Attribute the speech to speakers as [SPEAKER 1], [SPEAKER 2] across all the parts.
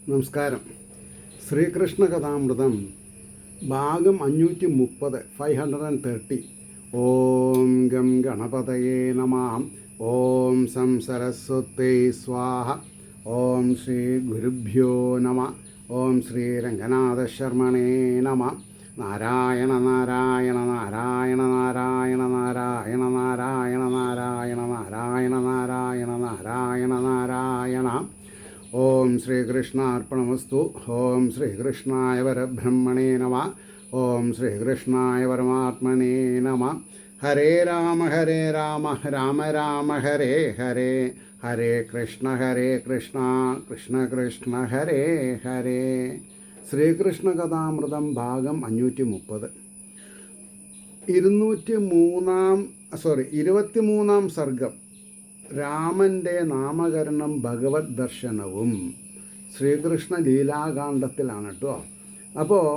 [SPEAKER 1] നമസ്കാരം. ശ്രീകൃഷ്ണ കഥാമൃതം ഭാഗം 530 530. ഓം ഗം ഗണപതയേ നമഃ. ഓം സം സരസ്വതേ സ്വാഹ. ഓം ശ്രീ ഗുരുഭ്യോ നമഃ. ഓം ശ്രീ രംഗനാഥ ശർമ്മണേ നമഃ. നാരായണ നാരായണ നാരായണ നാരായണ നാരായണ നാരായണ നാരായണ നാരായണ നാരായണ നാരായണ നാരായണ. ഓം ശ്രീകൃഷ്ണാർപ്പണമസ്തു. ഓം ശ്രീകൃഷ്ണായ പരബ്രഹ്മണേ നമഃ. ഓം ശ്രീകൃഷ്ണായ പരമാത്മനേ നമഃ. ഹരേ രാമ രാമ രാമ ഹരേ ഹരേ, ഹരേ കൃഷ്ണ കൃഷ്ണ കൃഷ്ണ ഹരേ ഹരേ. ശ്രീകൃഷ്ണ കഥാമൃതം ഭാഗം 530. 23-ാം സർഗം. രാമൻ്റെ നാമകരണം ഭഗവത് ദർശനവും ശ്രീകൃഷ്ണ ലീലാകാന്ഡത്തിലാണ് കേട്ടോ. അപ്പോൾ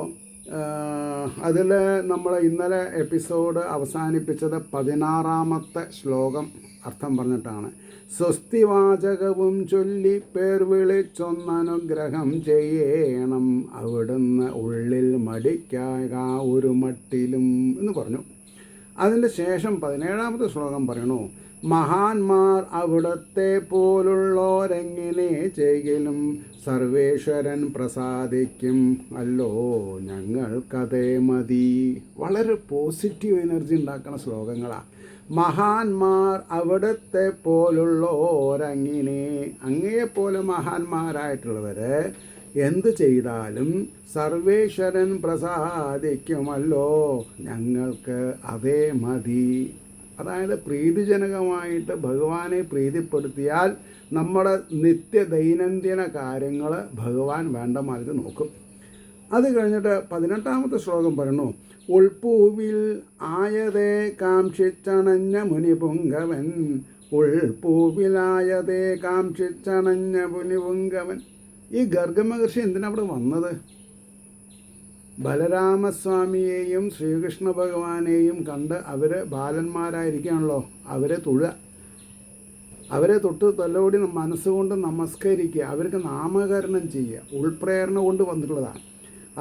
[SPEAKER 1] അതിൽ നമ്മൾ ഇന്നലെ എപ്പിസോഡ് അവസാനിപ്പിച്ചത് 16-ാമത്തെ ശ്ലോകം അർത്ഥം പറഞ്ഞിട്ടാണ്. സ്വസ്തിവാചകവും ചൊല്ലി പേർ വിളിച്ചൊന്നനുഗ്രഹം ചെയ്യണം, അവിടുന്ന് ഉള്ളിൽ മടിക്കാക ഒരു മട്ടിലും എന്ന് പറഞ്ഞു. അതിൻ്റെ ശേഷം 17-ാമത്തെ ശ്ലോകം പറയണു, മഹാന്മാർ അവിടത്തെ പോലുള്ളോരെങ്ങനെ ചെയ്യലും സർവേശ്വരൻ പ്രസാദിക്കും, അല്ലോ ഞങ്ങൾക്കതേ മതി. വളരെ പോസിറ്റീവ് എനർജി ഉണ്ടാക്കുന്ന ശ്ലോകങ്ങളാണ്. മഹാന്മാർ അവിടത്തെ പോലുള്ളോരങ്ങനെ, അങ്ങയെപ്പോലെ മഹാന്മാരായിട്ടുള്ളവർ എന്ത് ചെയ്താലും സർവേശ്വരൻ പ്രസാദിക്കുമല്ലോ, ഞങ്ങൾക്ക് അതേ മതി. അതായത് പ്രീതിജനകമായിട്ട് ഭഗവാനെ പ്രീതിപ്പെടുത്തിയാൽ നമ്മുടെ നിത്യ ദൈനംദിന കാര്യങ്ങൾ ഭഗവാൻ വേണ്ട മാതിരി നോക്കും. അത് കഴിഞ്ഞിട്ട് 18-ാമത്തെ ശ്ലോകം പറയുന്നു, ഉൾപ്പൂവിൽ ആയതേ കാംക്ഷിച്ചണഞ്ഞ മുനിപുങ്കവൻ, ഉൾപ്പൂവിലായതേ കാംക്ഷിച്ചണഞ്ഞ മുനിപുങ്കവൻ. ഈ ഗർഗമഹർഷി എന്തിനവിടെ വന്നത്? ബലരാമസ്വാമിയെയും ശ്രീകൃഷ്ണ ഭഗവാനെയും കണ്ട് അവർ ബാലന്മാരായിരിക്കുകയാണല്ലോ, അവരെ തൊട്ട് തലോടി മനസ്സുകൊണ്ട് നമസ്കരിക്കുക, അവർക്ക് നാമകരണം ചെയ്യുക, ഉൾപ്രേരണ കൊണ്ട് വന്നിട്ടുള്ളതാണ്.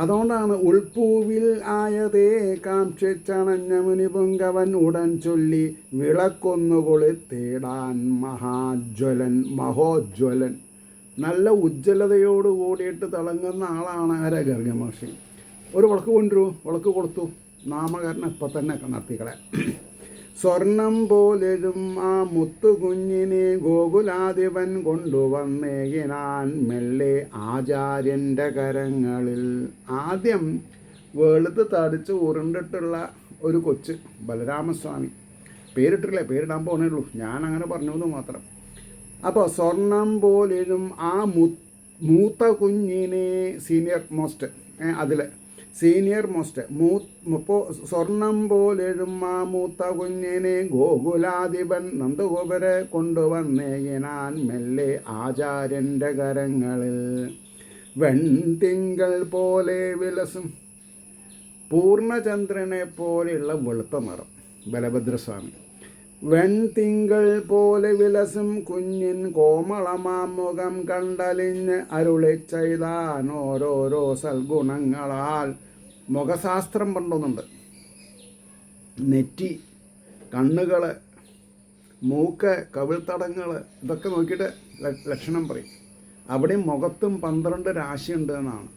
[SPEAKER 1] അതുകൊണ്ടാണ് ഉൾപ്പൂവിൽ ആയതേ കാംക്ഷിച്ചണഞ്ഞ മുനിപുങ്കവൻ ഉടൻ ചൊല്ലി വിളക്കൊന്നുകൊളി തേടാൻ മഹോജ്വലൻ. നല്ല ഉജ്ജ്വലതയോട് കൂടിയിട്ട് തിളങ്ങുന്ന ആളാണ് ഗർഗമഹർഷി. ഒരു വിളക്ക് വിളക്ക് കൊടുത്തു, നാമകരണം ഇപ്പം തന്നെ നടത്തിക്കളെ. സ്വർണം പോലെഴും ആ മുത്തുകുഞ്ഞിനെ ഗോകുലാധിപൻ കൊണ്ടുവന്നേകിനാൻ മെല്ലെ ആചാര്യൻ്റെ കരങ്ങളിൽ. ആദ്യം വെളുത്ത് തടിച്ച് ഉരുണ്ടിട്ടുള്ള ഒരു കൊച്ച് ബലരാമസ്വാമി, പേരിട്ടില്ലേ, പേരിടാൻ പോണേ ഉള്ളൂ, ഞാൻ അങ്ങനെ പറഞ്ഞത് മാത്രം. അപ്പോൾ സ്വർണം പോലെഴും ആ മൂത്ത കുഞ്ഞിനെ സീനിയർ മോസ്റ്റ്, സ്വർണം പോലെഴും ആ മൂത്ത കുഞ്ഞിനെ ഗോകുലാധിപൻ നന്ദഗോപരെ കൊണ്ടുവന്നേകിനാൻ മെല്ലെ ആചാര്യൻ്റെ കരങ്ങളിൽ. വെൺതിങ്കൾ പോലെ വിലസും പൂർണ്ണചന്ദ്രനെ പോലെയുള്ള വെളുത്ത നിറം ബലഭദ്രസ്വാമി. വെൺതിങ്കൾ പോലെ വിലസും കുഞ്ഞിൻ കോമളമാമുഖം കണ്ടലിഞ്ഞ് അരുളി ചെയ്താൻ ഓരോരോ സൽഗുണങ്ങളാൽ. മുഖശാസ്ത്രം പണ്ടുന്നുണ്ട്. നെറ്റി, കണ്ണുകൾ, മൂക്ക്, കവിൾത്തടങ്ങൾ, ഇതൊക്കെ നോക്കിയിട്ട് ലക്ഷണം പറയും. അവിടെയും മുഖത്തും 12 രാശിയുണ്ട് എന്നാണ്.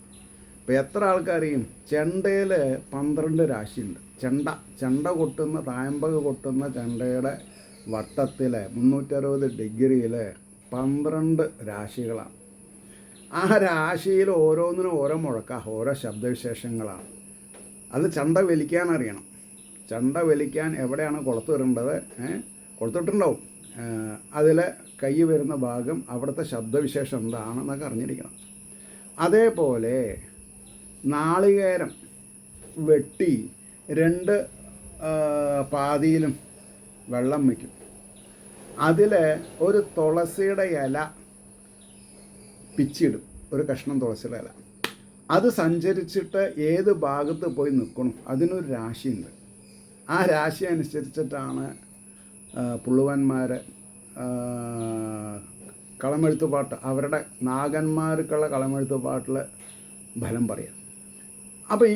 [SPEAKER 1] ഇപ്പോൾ എത്ര ആൾക്കാരെയും ചെണ്ടയിൽ 12 രാശിയുണ്ട്. ചെണ്ട കൊട്ടുന്ന, തായമ്പക കൊട്ടുന്ന ചെണ്ടയുടെ വട്ടത്തിൽ 360 ഡിഗ്രിയിൽ 12 രാശികളാണ്. ആ രാശിയിൽ ഓരോന്നിനും ഓരോ മുഴക്ക, ഓരോ ശബ്ദവിശേഷങ്ങളാണ്. അത് ചെണ്ട വലിക്കാനറിയണം. ചെണ്ട വലിക്കാൻ എവിടെയാണ് കൊളുത്തിടേണ്ടത്, കൊളുത്തിട്ടുണ്ടാവും, അതിൽ കൈ വരുന്ന ഭാഗം, അവിടുത്തെ ശബ്ദവിശേഷം എന്താണെന്നൊക്കെ അറിഞ്ഞിരിക്കണം. അതേപോലെ നാളികേരം വെട്ടി 2 പാതിയിലും വെള്ളം വയ്ക്കും. അതിൽ ഒരു തുളസിയുടെ ഇല പിച്ചിടും, ഒരു കഷ്ണം തുളസിയുടെ ഇല. അത് സഞ്ചരിച്ചിട്ട് ഏത് ഭാഗത്ത് പോയി നിൽക്കണം, അതിനൊരു രാശിയുണ്ട്. ആ രാശി അനുസരിച്ചിട്ടാണ് പുള്ളുവന്മാർ കളമെഴുത്ത് പാട്ട്, അവരുടെ നാഗന്മാർക്കുള്ള കളമെഴുത്ത് പാട്ടിൽ ഫലം പറയാം. അപ്പോൾ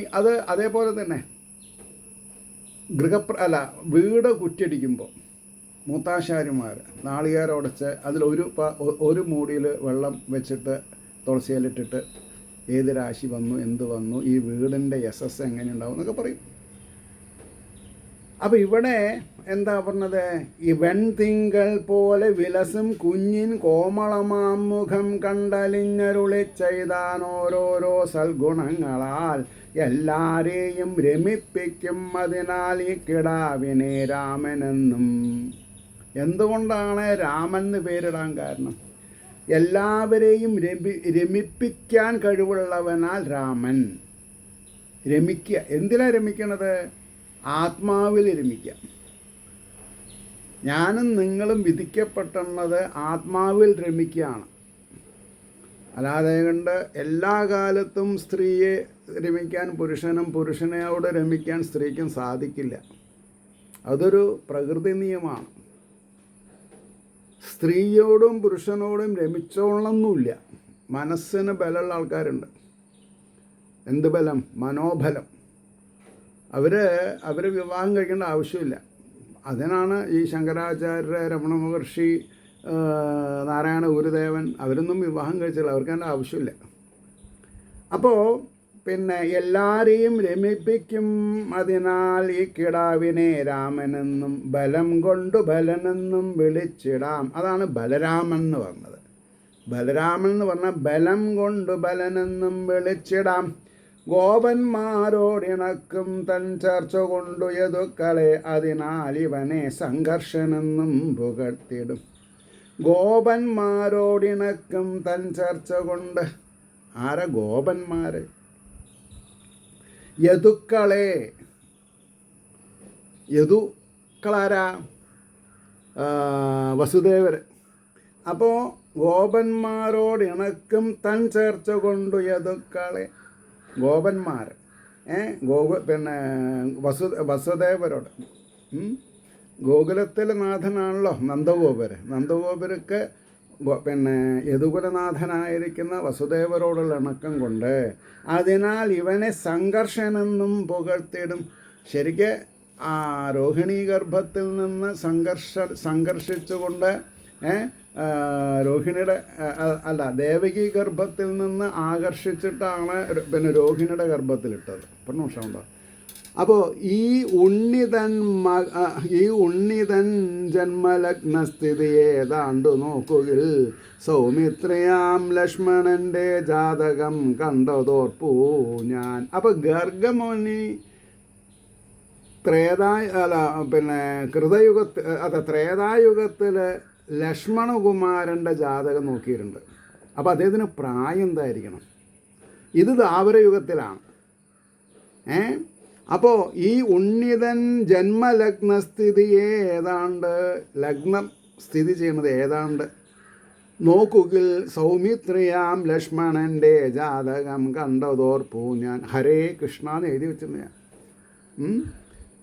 [SPEAKER 1] അതേപോലെ തന്നെ വീട് കുറ്റിയടിക്കുമ്പോൾ മൂത്താശാരിമാർ നാളികേരം ഉടച്ച് അതിൽ ഒരു മൂടിയിൽ വെള്ളം വെച്ചിട്ട് തുളസിയിലിട്ടിട്ട് ഏത് രാശി വന്നു, എന്ത് വന്നു, ഈ വീടിൻ്റെ യശസ് എങ്ങനെയുണ്ടാവും എന്നൊക്കെ പറയും. അപ്പോൾ ഇവിടെ എന്താ പറഞ്ഞത്, ഈ വെൺതിങ്കൾ പോലെ വിലസും കുഞ്ഞിൻ കോമളമാം മുഖം കണ്ടലിഞ്ഞരുളി ചെയ്താൻ ഓരോരോ സൽഗുണങ്ങളാൽ എല്ലാരെയും രമിപ്പിക്കും. അതിനാൽ ഈ കിടാവിനെ രാമനെന്നും. എന്തുകൊണ്ടാണ് രാമൻ എന്ന് പേരിടാൻ കാരണം? എല്ലാവരെയും രമിപ്പിക്കാൻ കഴിവുള്ളവനാൽ രാമൻ. രമിക്കുക, എന്തിനാണ് രമിക്കണത്? ആത്മാവിൽ രമിക്കുക. ഞാനും നിങ്ങളും വിധിക്കപ്പെട്ടുള്ളത് ആത്മാവിൽ രമിക്കുകയാണ്. അല്ലാതെ കൊണ്ട് എല്ലാ കാലത്തും സ്ത്രീയെ രമിക്കാൻ പുരുഷനും പുരുഷനോട് രമിക്കാൻ സ്ത്രീക്കും സാധിക്കില്ല. അതൊരു പ്രകൃതി നിയമമാണ്. സ്ത്രീയോടും പുരുഷനോടും രമിച്ചോളണമെന്നില്ല. മനസ്സിന് ബലമുള്ള ആൾക്കാരുണ്ട്. എന്ത് ബലം? മനോബലം. അവർ വിവാഹം കഴിക്കേണ്ട ആവശ്യമില്ല. അതിനാണ് ഈ ശങ്കരാചാര്യ, രമണ മഹർഷി, നാരായണ ഗുരുദേവൻ അവരൊന്നും വിവാഹം കഴിച്ചില്ല. അവർക്ക് അതിൻ്റെ ആവശ്യമില്ല. അപ്പോൾ പിന്നെ എല്ലാവരെയും രമിപ്പിക്കും. അതിനാൽ ഈ കിടാവിനെ രാമനെന്നും ബലം കൊണ്ട് ബലനെന്നും വിളിച്ചിടാം. അതാണ് ബലരാമൻ എന്ന് പറഞ്ഞത്. ബലരാമൻ എന്ന് പറഞ്ഞാൽ ബലം കൊണ്ട് ബലനെന്നും വിളിച്ചിടാം. ഗോപന്മാരോടിണക്കും തൻ ചർച്ച കൊണ്ടു യദുക്കളെ, അതിനാൽ ഇവനെ സംഘർഷനെന്നും പുകഴ്ത്തിടും. ഗോപന്മാരോടിണക്കും തൻ ചർച്ച കൊണ്ട്. ആരാ ഗോപന്മാർ? യദുക്കളെ. യദുക്കളാരാ? വസുദേവർ. അപ്പോൾ ഗോപന്മാരോടിണക്കും തൻ ചേർച്ച കൊണ്ടു യദുക്കളെ. ഗോപന്മാർ പിന്നെ വസുദേവരോട്. ഗോകുലത്തിലെ നാഥനാണല്ലോ നന്ദഗോപര്. നന്ദഗോപർക്ക് പിന്നെ യദുകുലനാഥനായിരിക്കുന്ന വസുദേവരോടുള്ള ഇണക്കം കൊണ്ട് അതിനാൽ ഇവനെ സംഘർഷനെന്നും പുകഴ്ത്തിടും. ശരിക്ക് ആ രോഹിണി ഗർഭത്തിൽ നിന്ന് സംഘർഷിച്ചുകൊണ്ട് രോഹിണിയുടെ ദേവകി ഗർഭത്തിൽ നിന്ന് ആകർഷിച്ചിട്ടാണ് പിന്നെ രോഹിണിയുടെ ഗർഭത്തിലിട്ടത്. പ്രശ്നമുണ്ടോ? അപ്പോൾ ഈ ഉണ്ണിതൻ ജന്മലഗ്നസ്ഥിതി ഏതാണ്ട് നോക്കുകിൽ സൗമിത്രയാം ലക്ഷ്മണൻ്റെ ജാതകം കണ്ടതോർപ്പൂ ഞാൻ. അപ്പോൾ ഗർഗമുനി ത്രേതായുഗത്തിൽ ലക്ഷ്മണകുമാരൻ്റെ ജാതകം നോക്കിയിട്ടുണ്ട്. അപ്പോൾ അദ്ദേഹത്തിന് പ്രായം എന്തായിരിക്കണം? ഇത് ദ്വാപരയുഗത്തിലാണ്. അപ്പോൾ ഈ ഉണ്ണിതൻ ജന്മലഗ്നസ്ഥിതിയെ ഏതാണ്ട് ലഗ്നം സ്ഥിതി ചെയ്യുന്നത് ഏതാണ്ട് നോക്കുകിൽ സൗമിത്രിയാം ലക്ഷ്മണൻ്റെ ജാതകം കണ്ടതോർപ്പൂ ഞാൻ. ഹരേ കൃഷ്ണ എന്ന് എഴുതി വെച്ചിരുന്നു ഞാൻ.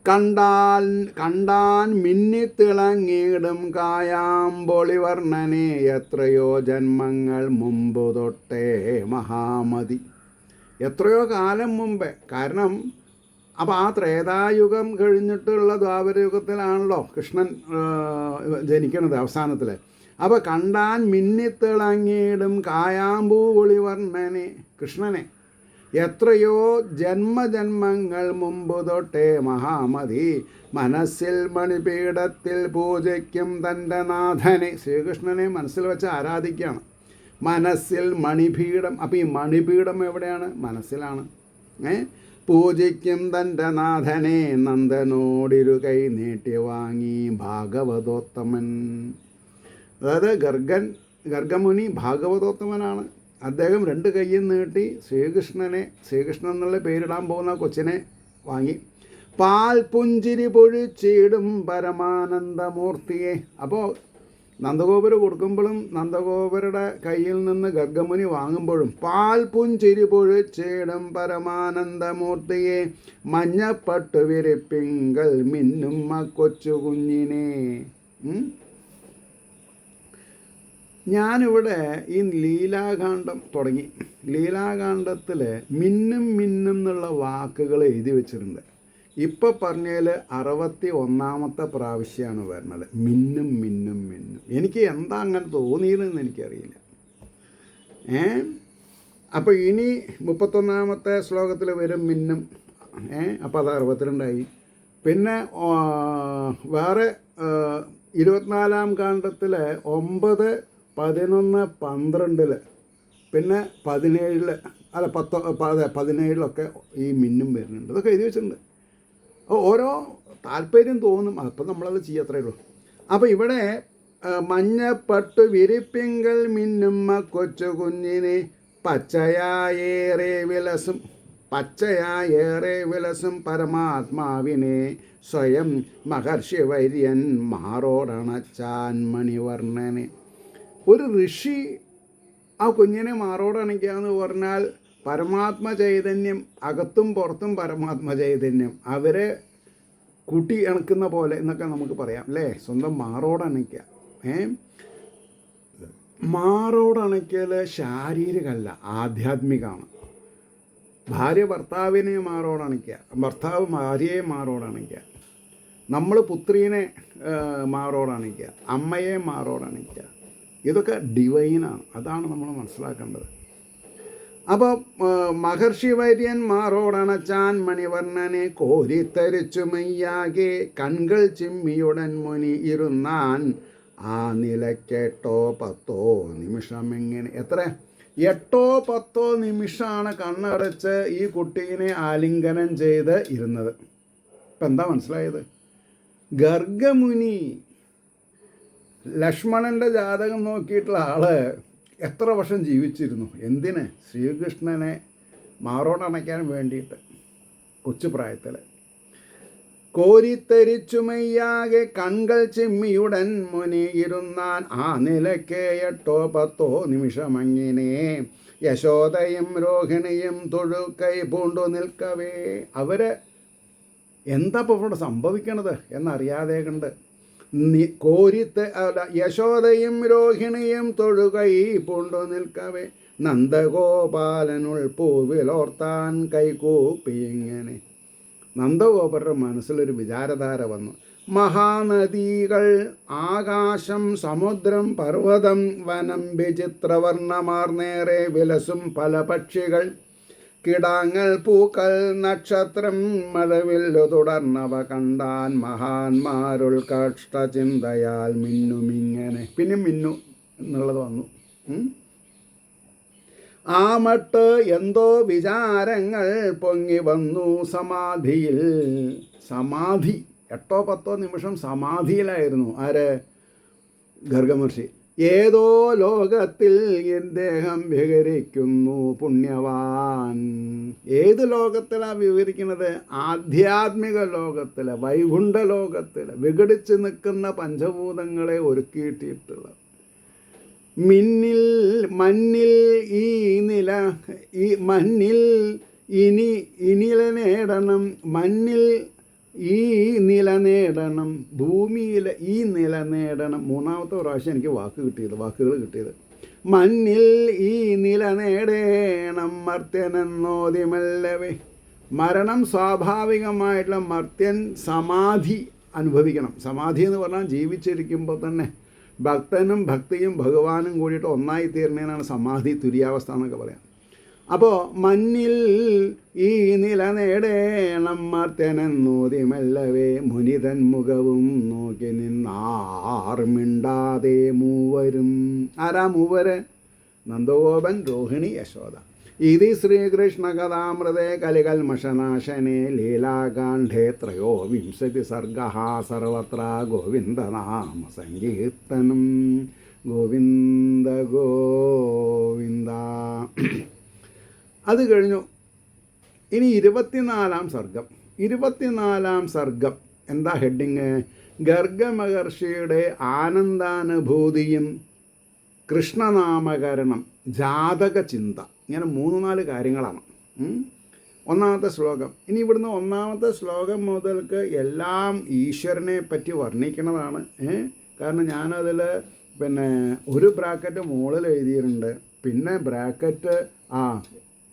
[SPEAKER 1] കണ്ടാൻ മിന്നിത്തിളങ്ങിയിടും കായാമ്പൊളിവർണ്ണനെ എത്രയോ ജന്മങ്ങൾ മുമ്പ് തൊട്ടേ മഹാമതി. എത്രയോ കാലം മുമ്പേ. കാരണം അപ്പോൾ ആ ത്രേതായുഗം കഴിഞ്ഞിട്ടുള്ള ദ്വാപരയുഗത്തിലാണല്ലോ കൃഷ്ണൻ ജനിക്കുന്നത് അവസാനത്തിൽ. അപ്പോൾ കണ്ടാൻ മിന്നിത്തിളങ്ങിയിടും കായാമ്പൂ ഒളിവർണ്ണനെ, കൃഷ്ണനെ എത്രയോ ജന്മജന്മങ്ങൾ മുമ്പ് തൊട്ടേ മഹാമതി. മനസ്സിൽ മണിപീഠത്തിൽ പൂജയ്ക്കും തൻ്റെ നാഥനെ. ശ്രീകൃഷ്ണനെ മനസ്സിൽ വെച്ച് ആരാധിക്കുകയാണ്. മനസ്സിൽ മണിപീഠം. അപ്പോൾ ഈ മണിപീഠം എവിടെയാണ്? മനസ്സിലാണ്. പൂജിക്കും തൻ്റെ നാഥനെ നന്ദനോടിരു കൈ നീട്ടി വാങ്ങി ഭാഗവതോത്തമൻ. അതായത് ഗർഗമുനി ഭാഗവതോത്തമനാണ്. അദ്ദേഹം 2 കൈയും നീട്ടി ശ്രീകൃഷ്ണൻ എന്നുള്ള പേരിടാൻ പോകുന്ന കൊച്ചിനെ വാങ്ങി പാൽ പുഞ്ചിരി പൊഴിച്ചിടും പരമാനന്ദമൂർത്തിയെ. അപ്പോൾ നന്ദഗോപുര കൊടുക്കുമ്പോഴും നന്ദഗോപരുടെ കയ്യിൽ നിന്ന് ഗർഗമുനി വാങ്ങുമ്പോഴും പാൽ പുഞ്ചിരി പൊഴിച്ചിടും പരമാനന്ദമൂർത്തിയെ മഞ്ഞപ്പട്ടു വിരിപ്പിങ്കൽ മിന്നും കൊച്ചു കുഞ്ഞിനെ. ഞാനിവിടെ ഈ ലീലാകാന്ഡം തുടങ്ങി. ലീലാകാന്ഡത്തിൽ മിന്നും മിന്നും എന്നുള്ള വാക്കുകൾ എഴുതി വെച്ചിട്ടുണ്ട്. ഇപ്പോൾ പറഞ്ഞതിൽ 61ാമത്തെ പ്രാവശ്യമാണ് വരുന്നത്. മിന്നും മിന്നും മിന്നും. എനിക്ക് എന്താ അങ്ങനെ തോന്നിയതെന്ന് എനിക്കറിയില്ല. അപ്പോൾ ഇനി 31ാമത്തെ ശ്ലോകത്തിൽ വരും മിന്നും. അപ്പോൾ അത് 62ആയി. പിന്നെ വേറെ 24ാം കാണ്ഡത്തിൽ 9, 11, 12 പിന്നെ 17 അല്ല 17 ഈ മിന്നും വരുന്നുണ്ട്. ഇതൊക്കെ എഴുതി വെച്ചിട്ടുണ്ട്. ഓരോ താല്പര്യം തോന്നും, അപ്പം നമ്മളത് ചെയ്യത്രേ ഉള്ളൂ. അപ്പോൾ ഇവിടെ മഞ്ഞപ്പട്ടു വിരിപ്പിങ്കൽ മിന്നുമ്മ കൊച്ചു കുഞ്ഞിനെ പച്ചയായേറെ വിലസും പരമാത്മാവിനെ സ്വയം മഹർഷി വര്യൻ മാറോടണച്ചാൻ മണിവർണ്ണനെ. ഒരു ഋഷി ആ കുഞ്ഞിനെ മാറോടണയ്ക്കുക എന്ന് പറഞ്ഞാൽ പരമാത്മ ചൈതന്യം, അകത്തും പുറത്തും പരമാത്മ ചൈതന്യം അവരെ കൂട്ടി ഇണക്കുന്ന പോലെ എന്നൊക്കെ നമുക്ക് പറയാം അല്ലേ. സ്വന്തം മാറോടണയ്ക്കുക. മാറോടണയ്ക്കൽ ശാരീരികമല്ല, ആധ്യാത്മികമാണ്. ഭാര്യ ഭർത്താവിനെ മാറോടണയ്ക്കുക, ഭർത്താവ് ഭാര്യയെ മാറോടണയ്ക്കുക, നമ്മൾ പുത്രീനെ മാറോടണയ്ക്കുക, അമ്മയെ മാറോടണയ്ക്കുക. ഇതൊക്കെ ഡിവൈനാണ്. അതാണ് നമ്മൾ മനസ്സിലാക്കേണ്ടത്. അപ്പോൾ മഹർഷി വര്യൻ മാറോടണച്ചാൻ മണിവർണ്ണനെ കോരിത്തരിച്ചു മെയ്യാകെ കൺകൾ ചിമ്മിയുടൻ മുനി ഇരുന്നാൻ ആ നിലയ്ക്ക് 8-10 നിമിഷം. എങ്ങനെ എത്ര 8-10 നിമിഷമാണ് കണ്ണടച്ച് ഈ കുട്ടീനെ ആലിംഗനം ചെയ്ത് ഇരുന്നത്. ഇപ്പം എന്താ മനസ്സിലായത്? ഗർഗമുനി ലക്ഷ്മണൻ്റെ ജാതകം നോക്കിയിട്ടുള്ള ആള് എത്ര വർഷം ജീവിച്ചിരുന്നു? എന്തിന്? ശ്രീകൃഷ്ണനെ മാറോടണയ്ക്കാൻ വേണ്ടിയിട്ട്. കൊച്ചുപ്രായത്തിൽ കോരിത്തരിച്ചുമയ്യാകെ കൺകൾ ചിമ്മിയുടൻ മുനി ഇരുന്നാൻ ആ നിലയ്ക്ക് 8-10 നിമിഷമങ്ങിനെ യശോദയും രോഹിണിയും തൊഴുകൈ പൂണ്ടു നിൽക്കവേ. അവര് എന്താ ഇപ്പോൾ ഇവിടെ സംഭവിക്കണത് എന്നറിയാതെ കണ്ട് യശോദയും രോഹിണിയും തൊഴുകൈ പൂണ്ടു നിൽക്കവേ നന്ദഗോപാലനുൾ പൂവിലോർത്താൻ കൈകൂപ്പി. ഇങ്ങനെ നന്ദഗോപരുടെ മനസ്സിലൊരു വിചാരധാര വന്നു. മഹാനദികൾ, ആകാശം, സമുദ്രം, പർവ്വതം, വനം, വിചിത്രവർണ്ണമാർന്നേറെ വിലസും പല പക്ഷികൾ, കിടാങ്ങൾ, പൂക്കൾ, നക്ഷത്രം, മഴവില്ലു തുടർന്നവ കണ്ടാൻ മഹാന്മാരുൾ കഷ്ടചിന്തയാൽ മിന്നുമിങ്ങനെ. പിന്നെ മിന്നു എന്നുള്ളത് വന്നു. ആ മട്ട് എന്തോ വിചാരങ്ങൾ പൊങ്ങി വന്നു സമാധിയിൽ. സമാധി 8-10 നിമിഷം സമാധിയിലായിരുന്നു. ആര്? ഗർഗമഹർഷി. ഏതോ ലോകത്തിൽ ദേഹം വിഹരിക്കുന്നു പുണ്യവാൻ. ഏത് ലോകത്തിലാണ് വിവരിക്കുന്നത്? ആധ്യാത്മിക ലോകത്തിൽ, വൈകുണ്ഠ ലോകത്തിൽ വിഘടിച്ച് നിൽക്കുന്ന പഞ്ചഭൂതങ്ങളെ ഒരുക്കിയിട്ടിട്ടുള്ള മണ്ണിൽ ഇനില നേടണം, മണ്ണിൽ ഈ നില നേടണം, ഭൂമിയിൽ ഈ നില നേടണം. 3ാമത്തെ പ്രാവശ്യം എനിക്ക് വാക്കുകൾ കിട്ടിയത്. മണ്ണിൽ ഈ നില നേടേണം മർത്യനെന്നോതിമല്ലവേ. മരണം സ്വാഭാവികമായിട്ടുള്ള മർത്യൻ സമാധി അനുഭവിക്കണം. സമാധി എന്ന് പറഞ്ഞാൽ ജീവിച്ചിരിക്കുമ്പോൾ തന്നെ ഭക്തനും ഭക്തിയും ഭഗവാനും കൂടിയിട്ട് ഒന്നായി തീർന്നതിനാണ് സമാധി, തുര്യാവസ്ഥ എന്നൊക്കെ പറയാം. അപ്പോൾ മണ്ണിൽ ഈ നില നേടേണം മർത്യനെന്നോതി മെല്ലവേ മുനിതൻ മുഖവും നോക്കി നിന്നാർമിണ്ടാതെ മൂവരും. ആരാ മൂവര്? നന്ദഗോപൻ, രോഹിണി, യശോദ. ഇത് ശ്രീകൃഷ്ണ കഥാമൃതേ കലികൽമഷനാശനെ ലീലാകാണ്ഡേ 3 സർഗഃ സർവത്ര ഗോവിന്ദനാമ സങ്കീർത്തനം. ഗോവിന്ദ ഗോവിന്ദ. അത് കഴിഞ്ഞു. ഇനി 24ാം സർഗം. 24ാം സർഗം എന്താ ഹെഡിങ്? ഗർഗമഹർഷിയുടെ ആനന്ദാനുഭൂതിയും കൃഷ്ണനാമകരണം, ജാതക ചിന്ത. ഇങ്ങനെ 3-4 കാര്യങ്ങളാണ്. 1ാമത്തെ ശ്ലോകം. ഇനി ഇവിടുന്ന് 1ാമത്തെ ശ്ലോകം മുതൽക്ക് എല്ലാം ഈശ്വരനെ പറ്റി വർണ്ണിക്കുന്നതാണ്. കാരണം ഞാനതിൽ പിന്നെ ഒരു ബ്രാക്കറ്റ് മുകളിൽ എഴുതിയിട്ടുണ്ട്. പിന്നെ ബ്രാക്കറ്റ്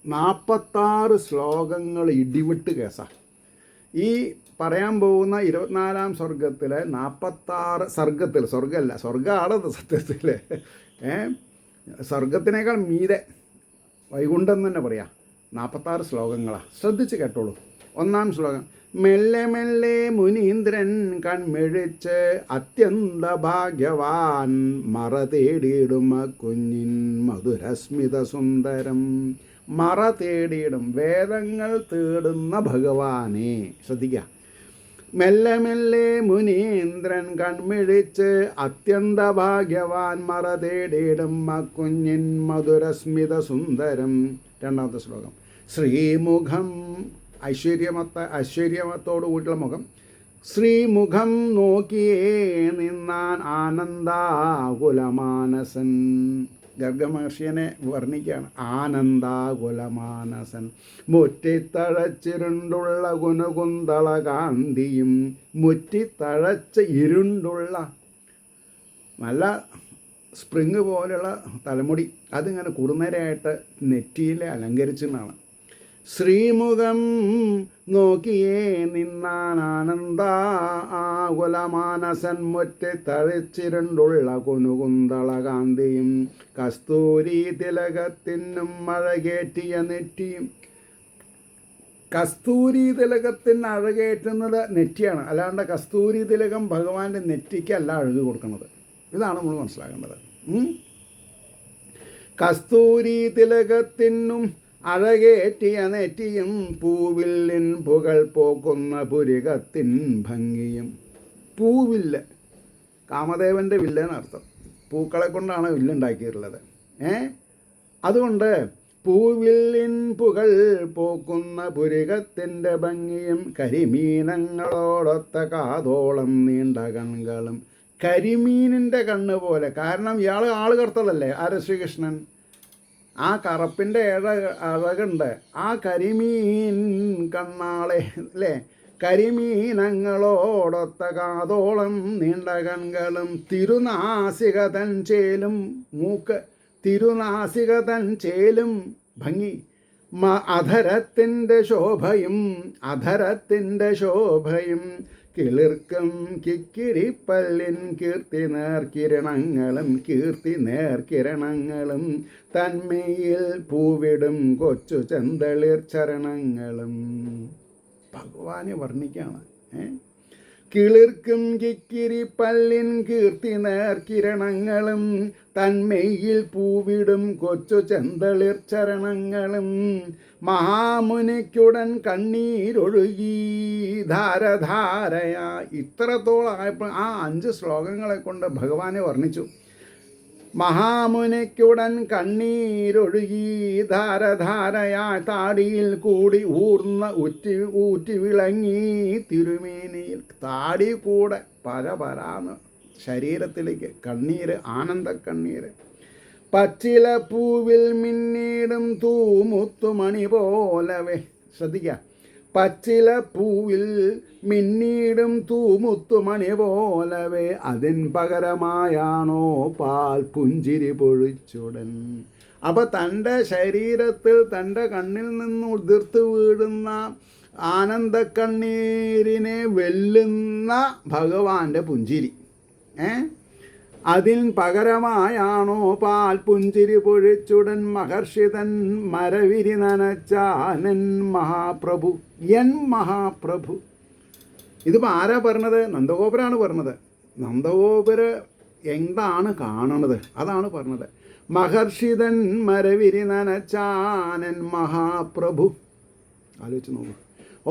[SPEAKER 1] 46 ശ്ലോകങ്ങൾ ഇടിവിട്ട് കേസാണ്. ഈ പറയാൻ പോകുന്ന 24-ാം സ്വർഗത്തിലെ 46 സർഗത്തിൽ, സ്വർഗമല്ല, സ്വർഗമാണ് സത്യത്തിൽ, സ്വർഗത്തിനേക്കാൾ മീതെ വൈകുണ്ഠം തന്നെ പറയാം. 46 ശ്ലോകങ്ങളാണ്. ശ്രദ്ധിച്ച് കേട്ടോളൂ. 1-ാം ശ്ലോകം: മെല്ലെ മെല്ലെ മുനീന്ദ്രൻ കൺമിഴിച്ച് അത്യന്ത ഭാഗ്യവാൻ മറ തേടിയിടും കുഞ്ഞിൻ മധുരസ്മിത സുന്ദരം. മറ തേടിയിടും, വേദങ്ങൾ തേടുന്ന ഭഗവാനെ. ശ്രദ്ധിക്കുക. മെല്ലെ മെല്ലെ മുനീന്ദ്രൻ കൺമിഴിച്ച് അത്യന്ത ഭാഗ്യവാൻ മറ തേടിയിടും കുഞ്ഞിൻ മധുരസ്മിത സുന്ദരം. 2-ാമത്തെ ശ്ലോകം: ശ്രീമുഖം, ഐശ്വര്യമത്തോടു കൂടിയുള്ള മുഖം. ശ്രീമുഖം നോക്കിയേ നിന്നാൻ ആനന്ദാകുലമാനസൻ. ഗർഗമഹർഷിയെ വർണ്ണിക്കുകയാണ്. ആനന്ദാകുലമാനസൻ മുറ്റിത്തഴച്ചിരുണ്ടുള്ള ഗുണകുന്തള കാന്തിയും. മുറ്റിത്തഴച്ച് ഇരുണ്ടുള്ള നല്ല സ്പ്രിങ് പോലെയുള്ള തലമുടി, അതിങ്ങനെ കുറുനരയായിട്ട് നെറ്റിയിൽ അലങ്കരിച്ചെന്നാണ്. ശ്രീമുഖം നോക്കിയേ നിന്നാൻ ആനന്ദാകുലമാനസൻ മുറ്റിത്തഴച്ചിരുണ്ടുള്ള കുനുകുന്തള കാന്തിയും. കസ്തൂരി തിലകത്തിനും അഴകേറ്റിയ നെറ്റിയും. കസ്തൂരി തിലകത്തിന് അഴകേറ്റുന്നത് നെറ്റിയാണ്, അല്ലാണ്ട് കസ്തൂരി തിലകം ഭഗവാന്റെ നെറ്റിക്കല്ല അഴക് കൊടുക്കുന്നത്. ഇതാണ് നമ്മൾ മനസ്സിലാക്കേണ്ടത്. കസ്തൂരി തിലകത്തിനും അഴകേറ്റിയ നെറ്റിയും പൂവില്ലിൻ പുകൾ പോക്കുന്ന പുരികത്തിൻ ഭംഗിയും. പൂവില്ല്, കാമദേവൻ്റെ വില്ലെന്നർത്ഥം. പൂക്കളെ കൊണ്ടാണ് വില്ലുണ്ടാക്കിയിട്ടുള്ളത്. അതുകൊണ്ട് പൂവില്ലിൻ പുകൾ പോക്കുന്ന പുരികത്തിൻ്റെ ഭംഗിയും കരിമീനങ്ങളോടൊത്ത കാതോളം നീണ്ട കണ്ണുകളും. കരിമീനിൻ്റെ കണ്ണ് പോലെ. കാരണം ഇയാൾ ആൾ കറുത്തതല്ലേ, ശ്രീകൃഷ്ണൻ. ആ കറുപ്പിൻ്റെ അഴകുണ്ട്. ആ കരിമീൻ കണ്ണാളെ അല്ലേ, കരിമീനങ്ങളോടൊത്ത കാതോളം നീണ്ട കണ്ണുകളും. തിരുനാസികതൻ ചേലും മൂക്ക്, തിരുനാസികതൻ ചേലും ഭംഗി. അധരത്തിൻ്റെ ശോഭയും, അധരത്തിൻ്റെ ശോഭയും. കിളിർക്കും കിക്കിരിപ്പല്ലിൻ കീർത്തി നേർക്കിരണങ്ങളും, കീർത്തി നേർക്കിരണങ്ങളും. തന്മയിൽ പൂവിടും കൊച്ചു ചെന്തളിർ ചരണങ്ങളും. ഭഗവാനെ വർണ്ണിക്കുകയാണ്. കിളിർക്കും കിക്കിരിപ്പല്ലിൻ കീർത്തി നേർക്കിരണങ്ങളും. തന്മയിൽ പൂവിടും കൊച്ചു ചെന്തളിർ ചരണങ്ങളും. മഹാമുനിക്കുടൻ കണ്ണീരൊഴുകി ധാരധാരയാ. ഇത്രത്തോളമായപ്പോൾ ആ 5 ശ്ലോകങ്ങളെ കൊണ്ട് ഭഗവാനെ വർണ്ണിച്ചു. മഹാമുനിക്കുടൻ കണ്ണീരൊഴുകി ധാരധാരയായി താടിയിൽ കൂടി ഊർന്ന ഊറ്റി വിളങ്ങി തിരുമേനിയിൽ. താടി കൂടെ പരപരാന്ന് ശരീരത്തിലേക്ക് കണ്ണീര്, ആനന്ദ കണ്ണീര്. പച്ചില പൂവിൽ മിന്നീടും തൂമുത്തുമണി പോലവേ. ശ്രദ്ധിക്കുക. പച്ചില പൂവിൽ മിന്നീടും തൂമുത്തുമണി പോലവേ. അതിൻ പകരമായാണോ പാൽ പുഞ്ചിരി പൊഴിച്ചുടൻ. അപ്പം തൻ്റെ ശരീരത്തിൽ തൻ്റെ കണ്ണിൽ നിന്ന് ഉതിർത്ത് വീഴുന്ന ആനന്ദ കണ്ണീരിനെ വെല്ലുന്ന ഭഗവാന്റെ പുഞ്ചിരി. അതിൻ പകരമായാണോ പാൽ പുഞ്ചിരി പൊഴിച്ചുടൻ മഹർഷിതൻ മരവിരി നനച്ചാനൻ മഹാപ്രഭു. എൻ മഹാപ്രഭു. ഇതിപ്പോൾ ആരാ പറഞ്ഞത്? നന്ദഗോപുരാണ് പറഞ്ഞത്. നന്ദഗോപുര എന്താണ് കാണണത് അതാണ് പറഞ്ഞത്. മഹർഷിതൻ മരവിരി നനച്ചാനൻ മഹാപ്രഭു. ആലോചിച്ച് നോക്കൂ.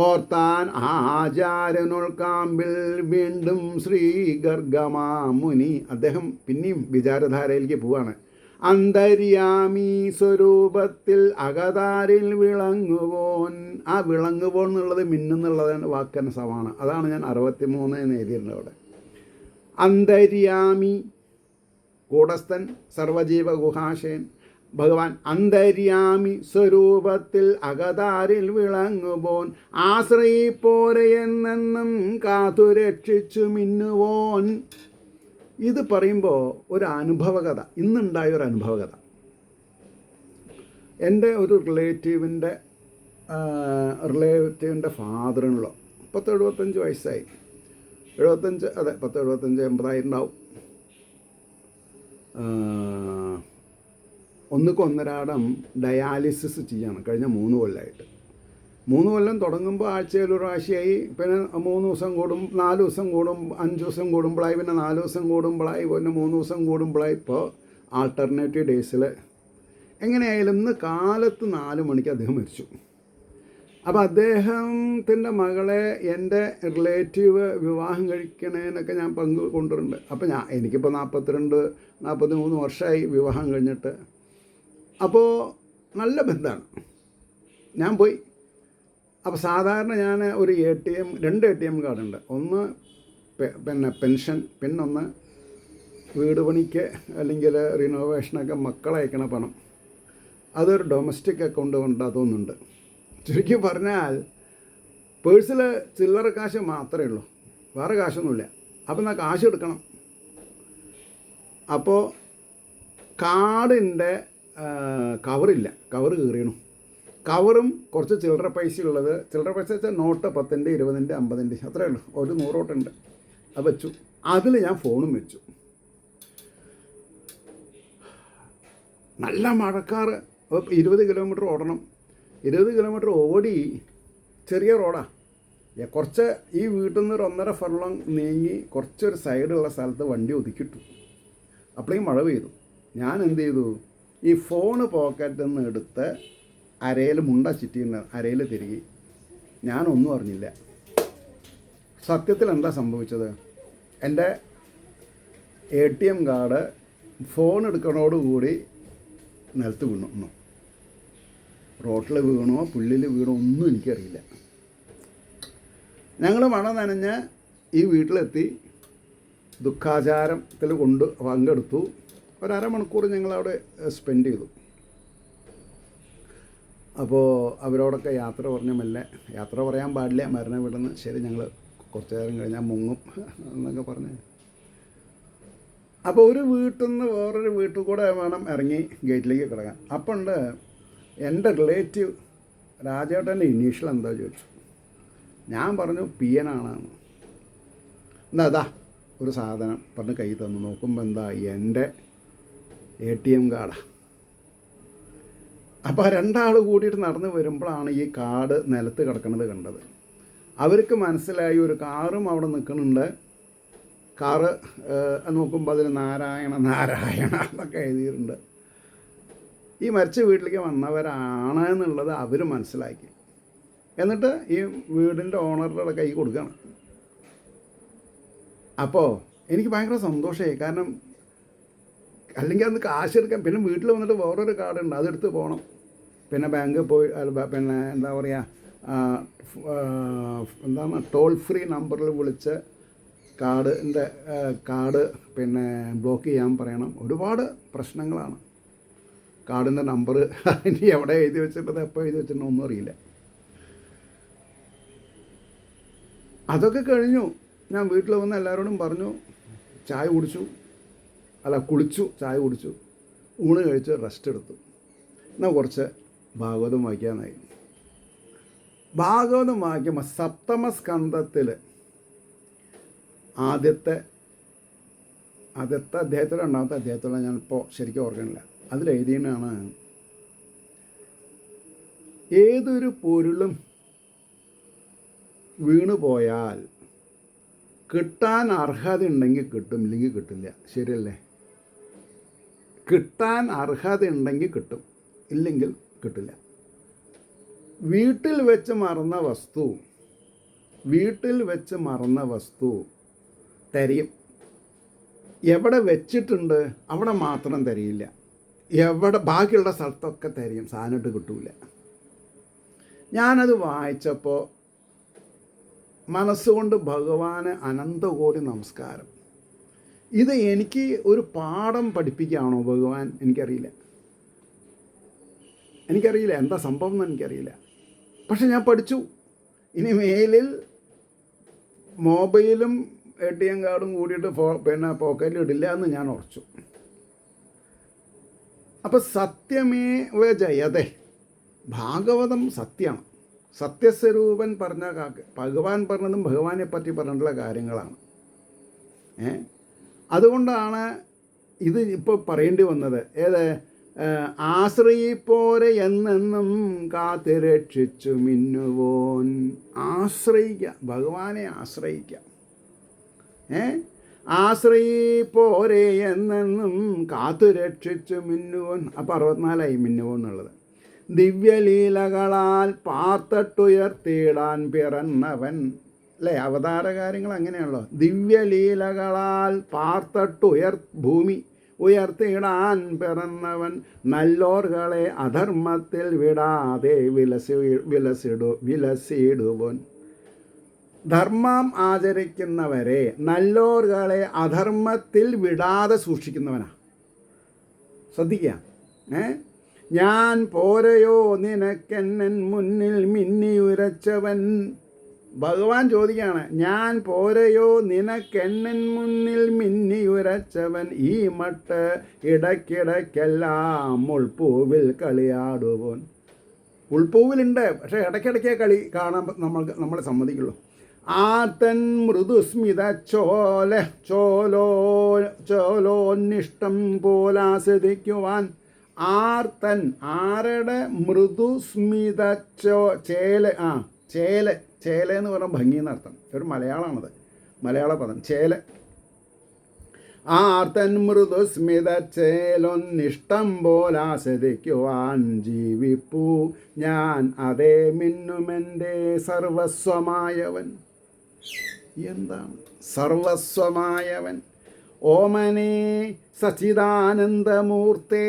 [SPEAKER 1] ഓർത്താൻ ആചാര്യനുൾക്കാമ്പിൽ വീണ്ടും ശ്രീ ഗർഗമാമുനി. അദ്ദേഹം പിന്നെയും വിചാരധാരയിലേക്ക് പോവാണ്. അന്തര്യാമി സ്വരൂപത്തിൽ അകതാരിൽ വിളങ്ങുവോൻ. ആ വിളങ്ങുവോൻ എന്നുള്ളത് മിന്നുന്നുള്ളതാണ് വാക്കന സമാണ്. അതാണ് ഞാൻ 63 എന്ന് എഴുതിയിട്ടുണ്ട് അവിടെ. അന്തര്യാമി കൂടസ്ഥൻ, സർവജീവ ഗുഹാശയൻ ഭഗവാൻ. അന്തര്യാമി സ്വരൂപത്തിൽ അകതാരിൽ വിളങ്ങുവോൻ. ആശ്രയിപ്പോരെ എന്നെന്നും കാത്തുരക്ഷിച്ചു മിന്നുവോൻ. ഇത് പറയുമ്പോൾ ഒരു അനുഭവകഥ, ഇന്നുണ്ടായ ഒരു അനുഭവകഥ. എൻ്റെ ഒരു റിലേറ്റീവിൻ്റെ ഫാദറിനുള്ള 75 വയസ്സായി. 75, അതെ 75 80 ഉണ്ടാവും. ഒന്നരാടം ഡയാലിസിസ് ചെയ്യാണ് കഴിഞ്ഞ 3 കൊല്ലമായിട്ട്. 3 കൊല്ലം തുടങ്ങുമ്പോൾ ആഴ്ചയിൽ ഒരു പ്രാവശ്യമായി, പിന്നെ 3 ദിവസം കൂടും, 4 ദിവസം കൂടും, 5 ദിവസം കൂടുമ്പോഴായി, പിന്നെ 4 ദിവസം കൂടുമ്പോഴായി, പിന്നെ 3 ദിവസം കൂടുമ്പോഴായി. ഇപ്പോൾ ആൾട്ടർനേറ്റീവ് ഡേയ്സിൽ എങ്ങനെയായാലും ഇന്ന് കാലത്ത് 4 മണിക്ക് അദ്ദേഹം മരിച്ചു. അപ്പോൾ അദ്ദേഹത്തിൻ്റെ മകളെ എൻ്റെ റിലേറ്റീവ് വിവാഹം കഴിക്കണേനൊക്കെ ഞാൻ പങ്ക് കൊണ്ടിട്ടുണ്ട്. അപ്പോൾ എനിക്കിപ്പോൾ 43 വർഷമായി വിവാഹം കഴിഞ്ഞിട്ട്. അപ്പോൾ നല്ല ബന്ധമാണ്. ഞാൻ പോയി. അപ്പോൾ സാധാരണ ഞാൻ ഒരു രണ്ട് ATM കാർഡുണ്ട്. ഒന്ന് പിന്നെ പെൻഷൻ, പിന്നൊന്ന് വീട് പണിക്ക് അല്ലെങ്കിൽ റിനോവേഷനൊക്കെ മക്കളയക്കണ പണം. അതൊരു ഡൊമസ്റ്റിക് അക്കൗണ്ട് കൊണ്ട് അതൊന്നുണ്ട്. ചുരുക്കി പറഞ്ഞാൽ പേഴ്സിൽ ചില്ലറ കാശ് മാത്രമേ ഉള്ളൂ, വേറെ കാശൊന്നുമില്ല. അപ്പോൾ എന്നാൽ കാശ് എടുക്കണം. അപ്പോൾ കാർഡിൻ്റെ കവറില്ല, കവറ് കീറിയണു. കവറും കുറച്ച് ചില്ലറ പൈസ ഉള്ളത്, ചില്ലറ പൈസ വെച്ചാൽ നോട്ട് 10, 20, 50 അത്രയേ ഉള്ളൂ. ഒരു 100 നോട്ടുണ്ട്. അത് വെച്ചു. അതിൽ ഞാൻ ഫോണും വെച്ചു. നല്ല മഴക്കാറ്. 20 കിലോമീറ്റർ ഓടണം. 20 കിലോമീറ്റർ ഓടി. ചെറിയ റോഡാണ്. കുറച്ച് ഈ വീട്ടിൽ നിന്ന് ഒരു 1.5 ഫർലോങ് നീങ്ങി കുറച്ചൊരു സൈഡുള്ള സ്ഥലത്ത് വണ്ടി ഒതുക്കിയിട്ടു. അപ്പോഴേക്കും മഴ പെയ്തു. ഞാൻ എന്ത് ചെയ്തു, ഈ ഫോണ് പോക്കറ്റിൽ നിന്ന് എടുത്ത് അരയിൽ മുണ്ട ചുറ്റിയുണ്ട്, അരയിൽ തിരികെ. ഞാനൊന്നും അറിഞ്ഞില്ല. സത്യത്തിൽ എന്താ സംഭവിച്ചത്, എൻ്റെ ATM കാർഡ് ഫോൺ എടുക്കണോടുകൂടി നിലത്ത് വീണു. റോട്ടിൽ വീണോ പുല്ലിൽ വീണോ ഒന്നും എനിക്കറിയില്ല. ഞങ്ങൾ മഴ നനഞ്ഞ് ഈ വീട്ടിലെത്തി. ദുഃഖാചാരത്തിൽ പങ്കെടുത്തു. ഒരു അരമണിക്കൂർ ഞങ്ങളവിടെ സ്പെൻഡ് ചെയ്തു. അപ്പോൾ അവരോടൊക്കെ യാത്ര പറഞ്ഞ മെല്ലെ, യാത്ര പറയാൻ പാടില്ല, മരണ വീടുന്ന്, ശരി ഞങ്ങൾ കുറച്ച് നേരം കഴിഞ്ഞാൽ മുങ്ങും എന്നൊക്കെ പറഞ്ഞ്. അപ്പോൾ ഒരു വീട്ടിൽ നിന്ന് വേറൊരു വീട്ടിൽ കൂടെ വേണം ഇറങ്ങി ഗേറ്റിലേക്ക് കിടക്കാൻ. അപ്പോൾ ഉണ്ട് എൻ്റെ റിലേറ്റീവ് രാജേട്ടൻ്റെ ഇനീഷ്യൽ എന്താ ചോദിച്ചു. ഞാൻ പറഞ്ഞു PN ആണെന്ന്. അതാ ഒരു സാധനം പറഞ്ഞ് കൈ തന്നു. നോക്കുമ്പോൾ എന്താ എൻ്റെ ATM കാർഡാണ്. അപ്പോൾ 2 ആൾ കൂടിയിട്ട് നടന്ന് വരുമ്പോഴാണ് ഈ കാർഡ് നിലത്ത് കിടക്കുന്നത് കണ്ടത്. അവർക്ക് മനസ്സിലായി ഒരു കാറും അവിടെ നിൽക്കുന്നുണ്ട്. കാറ് നോക്കുമ്പോൾ അതിൽ നാരായണ എന്നൊക്കെ എഴുതിയിട്ടുണ്ട്. ഈ മരിച്ച വീട്ടിലേക്ക് വന്നവരാണ് എന്നുള്ളത് അവർ മനസ്സിലാക്കി. എന്നിട്ട് ഈ വീടിൻ്റെ ഓണറുടെ കൈ കൊടുക്കുകയാണ്. അപ്പോൾ എനിക്ക് ഭയങ്കര സന്തോഷമായി. കാരണം അല്ലെങ്കിൽ അന്ന് കാശ് എടുക്കാൻ, പിന്നെ വീട്ടിൽ വന്നിട്ട് വേറൊരു കാർഡുണ്ട്, അതെടുത്ത് പോകണം. പിന്നെ ബാങ്കിൽ പോയി, പിന്നെ എന്താ പറയുക, എന്താണ് ടോൾ ഫ്രീ നമ്പറിൽ വിളിച്ച് കാർഡ് പിന്നെ ബ്ലോക്ക് ചെയ്യാൻ പറയണം. ഒരുപാട് പ്രശ്നങ്ങളാണ്. കാർഡിൻ്റെ നമ്പർ ഇനി എവിടെ എഴുതി വെച്ചിട്ടത്, എപ്പോൾ എഴുതി വെച്ചിട്ടുണ്ടോ ഒന്നും അറിയില്ല. അതൊക്കെ കഴിഞ്ഞു. ഞാൻ വീട്ടിൽ വന്ന് എല്ലാവരോടും പറഞ്ഞു. ചായ കുടിച്ചു, കുളിച്ചു, ചായ കുടിച്ചു, ഊണ് കഴിച്ച് റെസ്റ്റ് എടുത്തു. എന്നാൽ കുറച്ച് ഭാഗവതം വായിക്കാനായി. ഭാഗവതം വായിക്കുമ്പോൾ സപ്തമസ്കന്ധത്തിൽ ആദ്യത്തെ അധ്യായത്തിലോ 2ാമത്തെ അധ്യായത്തിലോ ഞാനിപ്പോൾ ശരിക്കും ഓർക്കണില്ല. അതിലെഴുതിയാണ്, ഏതൊരു പൊരുളും വീണുപോയാൽ കിട്ടാൻ അർഹത ഉണ്ടെങ്കിൽ കിട്ടും, ഇല്ലെങ്കിൽ കിട്ടില്ല. ശരിയല്ലേ? കിട്ടാൻ അർഹത ഉണ്ടെങ്കിൽ കിട്ടും, ഇല്ലെങ്കിൽ കിട്ടില്ല. വീട്ടിൽ വെച്ച് മറന്ന വസ്തു തരിയും. എവിടെ വെച്ചിട്ടുണ്ട് അവിടെ മാത്രം തരിയില്ല. എവിടെ ബാക്കിയുള്ള സ്ഥലത്തൊക്കെ തരിയും, സാധനമായിട്ട് കിട്ടൂല. ഞാനത് വായിച്ചപ്പോൾ മനസ്സുകൊണ്ട് ഭഗവാന് അനന്തകോടി നമസ്കാരം. ഇത് എനിക്ക് ഒരു പാഠം പഠിപ്പിക്കുകയാണോ ഭഗവാൻ? എനിക്കറിയില്ല എന്താ സംഭവം എന്ന് എനിക്കറിയില്ല. പക്ഷെ ഞാൻ പഠിച്ചു. ഇനി മേലിൽ മൊബൈലും ATM കാർഡും കൂടിയിട്ട് പിന്നെ പോക്കറ്റിൽ ഇടില്ല എന്ന് ഞാൻ ഉറച്ചു. അപ്പം സത്യമേവ ജയതേ, ഭാഗവതം സത്യമാണ്. സത്യസ്വരൂപൻ പറഞ്ഞ ഭഗവാൻ പറഞ്ഞതും ഭഗവാനെ പറ്റി പറഞ്ഞിട്ടുള്ള കാര്യങ്ങളാണ്. അതുകൊണ്ടാണ് ഇത് ഇപ്പോൾ പറയേണ്ടി വന്നത്. ആശ്രയിപ്പോരെ എന്നെന്നും കാത്തുരക്ഷിച്ചു മിന്നുവോൻ. ആശ്രയിക്കുക, ഭഗവാനെ ആശ്രയിക്കുക. ആശ്രയിപ്പോരെ എന്നെന്നും കാത്തുരക്ഷിച്ചു മിന്നുവോൻ. അപ്പോൾ 64 മിന്നുവോൻ എന്നുള്ളത്. ദിവ്യലീലകളാൽ പാർത്തട്ടുയർത്തിയിടാൻ പിറന്നവൻ, അല്ലേ? അവതാര കാര്യങ്ങൾ അങ്ങനെയാണല്ലോ. ദിവ്യലീലകളാൽ ഭൂമി ഉയർത്തിയിടാൻ പിറന്നവൻ, നല്ലോർകളെ അധർമ്മത്തിൽ വിടാതെ വിലസിടുവൻ. ധർമ്മം ആചരിക്കുന്നവരെ, നല്ലോർകളെ അധർമ്മത്തിൽ വിടാതെ സൂക്ഷിക്കുന്നവനാ. ശ്രദ്ധിക്കുക. ഞാൻ പോരയോ നിനക്കെന്നൻ മുന്നിൽ മിന്നിയുരച്ചവൻ. ഭഗവാൻ ചോദിക്കുകയാണ്, ഞാൻ പോരയോ നിനക്കെന്നൻ മുന്നിൽ മിന്നിയുരച്ചവൻ. ഈ മട്ട് ഇടയ്ക്കിടയ്ക്കെല്ലാം ഉൾപ്പൂവിൽ കളിയാടുവൻ. ഉൾപ്പൂവിലുണ്ട്, പക്ഷേ ഇടയ്ക്കിടയ്ക്ക് കളി കാണാൻ നമ്മളെ സമ്മതിക്കുള്ളൂ. ആർത്തൻ മൃദുസ്മിത ചോലോന്നിഷ്ടം പോലാസ്വദിക്കുവാൻ. ആർത്തൻ, ആരുടെ? മൃദുസ്മിത ചേല എന്ന് പറഞ്ഞാൽ ഭംഗി എന്നർത്ഥം. ഒരു മലയാളമാണത്, മലയാള പദം ചേല. ആർത്തൻ മൃദുസ്മിത ചേലൊന്നിഷ്ടം പോലാസ്വദിക്കുവാൻ ജീവിപ്പൂ ഞാൻ അതേ മിന്നുമെൻ്റെ സർവസ്വമായവൻ. എന്താണ് സർവസ്വമായവൻ? ഓമനേ സച്ചിദാനന്ദമൂർത്തേ.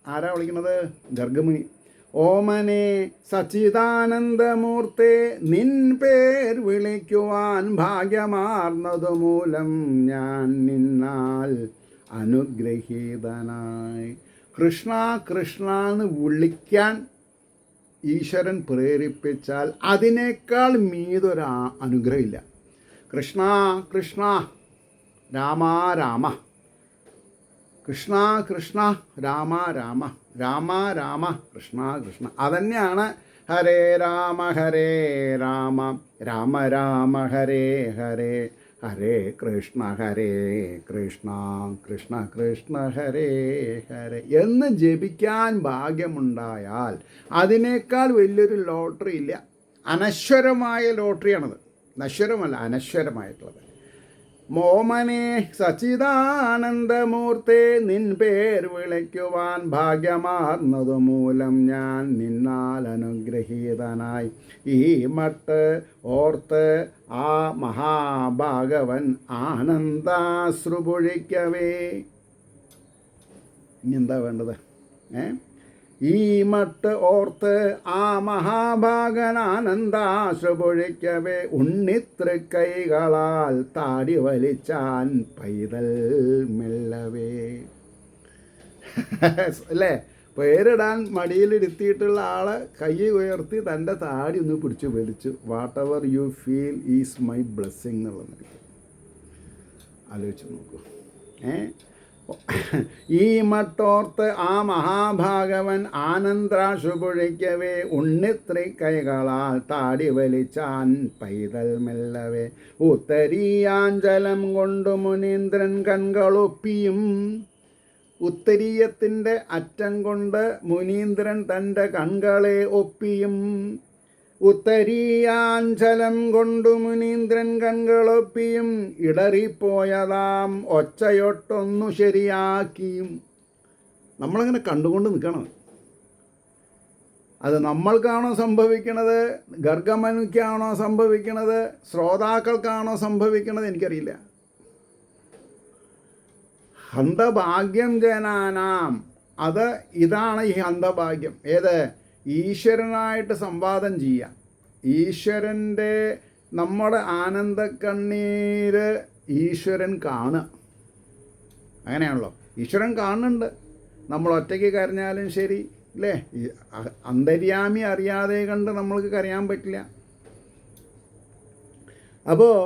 [SPEAKER 1] ആരാ വിളിക്കുന്നത്? ഗർഗമുനി. ഓമനേ സച്ചിദാനന്ദമൂർത്തേ, നിൻ പേർ വിളിക്കുവാൻ ഭാഗ്യമാർന്നതു മൂലം ഞാൻ നിന്നാൽ അനുഗ്രഹീതനായി. കൃഷ്ണ കൃഷ്ണ എന്ന് വിളിക്കാൻ ഈശ്വരൻ പ്രേരിപ്പിച്ചാൽ അതിനേക്കാൾ മീതൊരു അനുഗ്രഹമില്ല. കൃഷ്ണ കൃഷ്ണ, രാമ രാമ, കൃഷ്ണ കൃഷ്ണ, രാമ രാമ, രാമ രാമ, കൃഷ്ണ കൃഷ്ണ. അതന്നെയാണ് ഹരേ രാമ രാമ, രാമ രാമ ഹരേ ഹരേ, ഹരേ കൃഷ്ണ കൃഷ്ണ, കൃഷ്ണ കൃഷ്ണ ഹരേ ഹരേ എന്ന് ജപിക്കാൻ ഭാഗ്യമുണ്ടായാൽ അതിനേക്കാൾ വലിയൊരു ലോട്ടറി ഇല്ല. അനശ്വരമായ ലോട്ടറിയാണത്. നശ്വരമല്ല, അനശ്വരമായിട്ടുള്ളത്. മോമനെ സച്ചിദാനന്ദമൂർത്തേ, നിൻ പേർ വിളിക്കുവാൻ ഭാഗ്യമാർന്നതു മൂലം ഞാൻ നിന്നാൽ അനുഗ്രഹീതനായി. ഈ മട്ട് ഓർത്ത് ആ മഹാഭാഗവൻ ആനന്ദാശ്രു പൊഴിക്കവേ. ഇനി എന്താ വേണ്ടത്? ഈ മട്ട് ഓർത്ത് ആ മഹാഭാഗൻ ആനന്ദാശ്രു പൊഴിക്കവേ, ഉണ്ണിത്തൃക്കൈകളാൽ താടി വലിച്ചാൻ പൈതൽ മെല്ലവേ. അല്ലേ? പേരിടാൻ മടിയിലിരുത്തിയിട്ടുള്ള ആളെ കൈ ഉയർത്തി തൻ്റെ താടി ഒന്ന് പിടിച്ച് വലിച്ചു. What ever you feel is my blessing എന്നുള്ളത് ആലോചിച്ച് നോക്കൂ. ഈ മട്ടോർത്ത് ആ മഹാഭാഗവൻ ആനന്ദാശ്രു പൊഴിക്കവേ, ഉണ്ണിത്തൃക്കൈകളാൽ താടി വലിച്ചാൻ പൈതൽ മെല്ലവേ. ഉത്തരീയാഞ്ചലം കൊണ്ടു മുനീന്ദ്രൻ കൺകളൊപ്പിയും. ഉത്തരീയത്തിൻ്റെ അറ്റം കൊണ്ട് മുനീന്ദ്രൻ തൻ്റെ കൺകളെ ഒപ്പിയും. ഉത്തരീയാഞ്ചലം കൊണ്ടു മുനീന്ദ്രൻ കൺകളൊപ്പിയും, ഇടറിപ്പോയതാം ഒച്ചയൊട്ടൊന്നു ശരിയാക്കിയും. നമ്മളിങ്ങനെ കണ്ടുകൊണ്ട് നിൽക്കണം. അത് നമ്മൾക്കാണോ സംഭവിക്കണത്, ഗർഗമനുക്കാണോ സംഭവിക്കണത്, ശ്രോതാക്കൾക്കാണോ സംഭവിക്കണത്, എനിക്കറിയില്ല. ഹന്തഭാഗ്യം ജനാനാം, അത് ഇതാണ് ഈ ഹന്തഭാഗ്യം. ഏത്? ഈശ്വരനായിട്ട് സംവാദം ചെയ്യുക. ഈശ്വരൻ്റെ നമ്മുടെ ആനന്ദക്കണ്ണീര് ഈശ്വരൻ കാണുക. അങ്ങനെയാണല്ലോ, ഈശ്വരൻ കാണുന്നുണ്ട്. നമ്മൾ ഒറ്റയ്ക്ക് കരഞ്ഞാലും ശരി, അല്ലേ? അന്തര്യാമി അറിയാതെ കണ്ട് നമ്മൾക്ക് കരയാൻ പറ്റില്ല. അപ്പോൾ